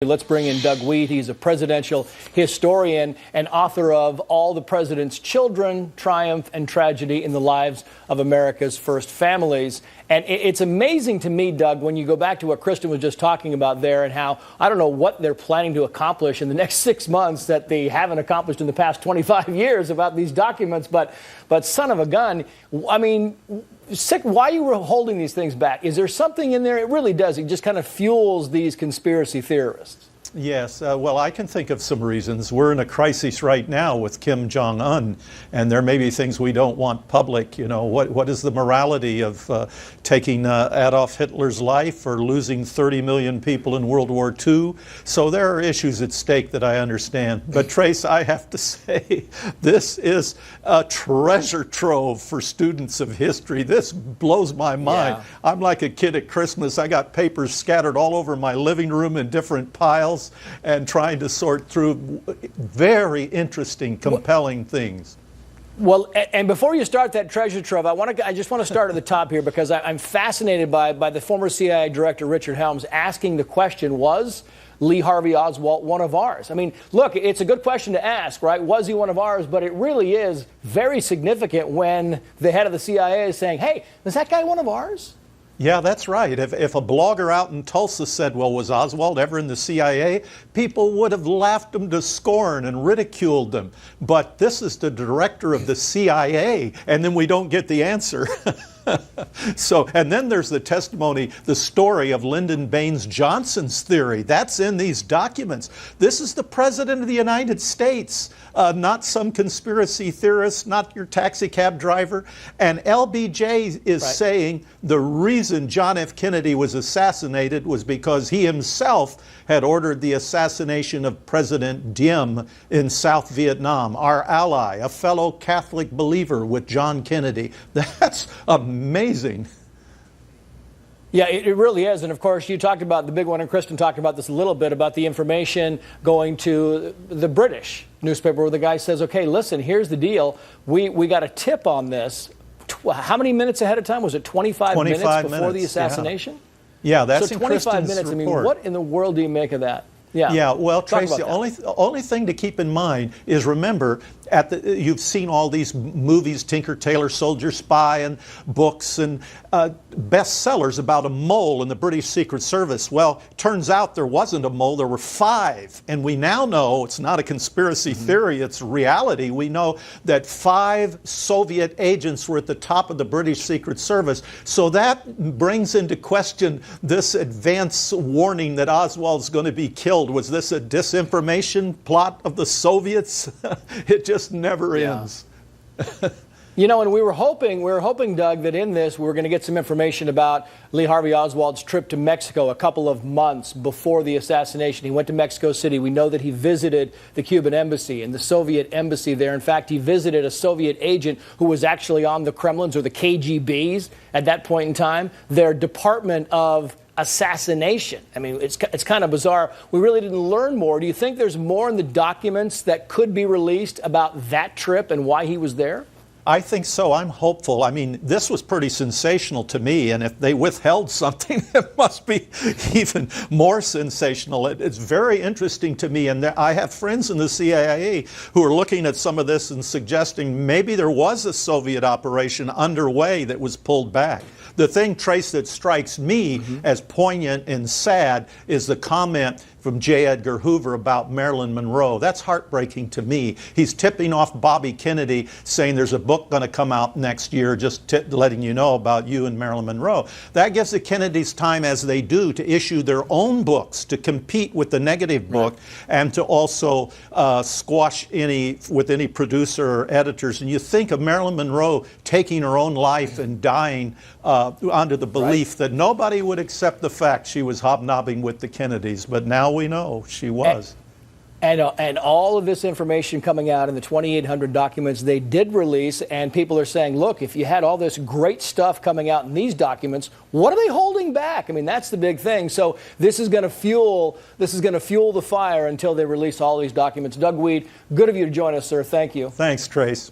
Let's bring in Doug Wead. He's a presidential historian and author of All the President's Children, Triumph and Tragedy in the Lives of America's First Families. And it's amazing to me, Doug, when you go back to what Kristen was just talking about there and how, I don't know what they're planning to accomplish in the next 6 months that they haven't accomplished in the past 25 years about these documents. But son of a gun, I mean, why you were holding these things back? Is there something in there? It really does. It just kind of fuels these conspiracy theorists. Yes, well, I can think of some reasons. We're in a crisis right now with Kim Jong-un, and there may be things we don't want public. You know, what is the morality of taking Adolf Hitler's life or losing 30 million people in World War II? So there are issues at stake that I understand. But Trace, I have to say, this is a treasure trove for students of history. This blows my mind. Yeah. I'm like a kid at Christmas. I got papers scattered all over my living room in different piles, and trying to sort through very interesting, compelling things. Well, and before you start that treasure trove, I just want to start at the top here because I'm fascinated by the former CIA director Richard Helms asking the question, was Lee Harvey Oswald one of ours? I mean, look, it's a good question to ask, right? Was he one of ours? But it really is very significant when the head of the CIA is saying, hey, is that guy one of ours? Yeah, that's right. If a blogger out in Tulsa said, well, was Oswald ever in the CIA? People would have laughed him to scorn and ridiculed them. But this is the director of the CIA, and then we don't get the answer. So, and then there's the testimony, the story of Lyndon Baines Johnson's theory. That's in these documents. This is the President of the United States, not some conspiracy theorist, not your taxi cab driver. And LBJ is saying the reason John F. Kennedy was assassinated was because he himself had ordered the assassination of President Diem in South Vietnam, our ally, a fellow Catholic believer with John Kennedy. That's amazing. Yeah, it really is. And of course, you talked about the big one, and Kristen talked about this a little bit, about the information going to the British newspaper where the guy says, okay, listen, here's the deal. We got a tip on this. How many minutes ahead of time? Was it 25 minutes before the assassination? Yeah, that's so in 25 Kristen's minutes. report. I mean, what in the world do you make of that? Yeah, well, Tracy, the only thing to keep in mind is, remember, you've seen all these movies, Tinker, Tailor, Soldier, Spy, and books and bestsellers about a mole in the British Secret Service. Well, turns out there wasn't a mole, there were 5. And we now know, it's not a conspiracy theory, it's reality. We know that 5 Soviet agents were at the top of the British Secret Service. So that brings into question this advance warning that Oswald's going to be killed. Was this a disinformation plot of the Soviets? It just never ends. You know, and we were hoping, Doug, that in this we were going to get some information about Lee Harvey Oswald's trip to Mexico a couple of months before the assassination. He went to Mexico City. We know that he visited the Cuban embassy and the Soviet embassy there. In fact, he visited a Soviet agent who was actually on the Kremlin's, or the KGB's at that point in time, their Department of Assassination. I mean, it's kind of bizarre. We really didn't learn more. Do you think there's more in the documents that could be released about that trip and why he was there? I think so. I'm hopeful. I mean, this was pretty sensational to me, and if they withheld something, it must be even more sensational. It's very interesting to me, and I have friends in the CIA who are looking at some of this and suggesting maybe there was a Soviet operation underway that was pulled back. The thing, Trace, that strikes me as poignant and sad is the comment from J. Edgar Hoover about Marilyn Monroe. That's heartbreaking to me. He's tipping off Bobby Kennedy, saying there's a book going to come out next year, just letting you know about you and Marilyn Monroe. That gives the Kennedys time, as they do, to issue their own books, to compete with the negative book, and to also squash any producer or editors. And you think of Marilyn Monroe taking her own life and dying under the belief that nobody would accept the fact she was hobnobbing with the Kennedys, but now we know she was. And all of this information coming out in the 2,800 documents they did release, and people are saying, look, if you had all this great stuff coming out in these documents, what are they holding back? I mean, that's the big thing. So this is going to fuel the fire until they release all these documents. Doug Wead, good of you to join us, sir. Thank you. Thanks, Trace.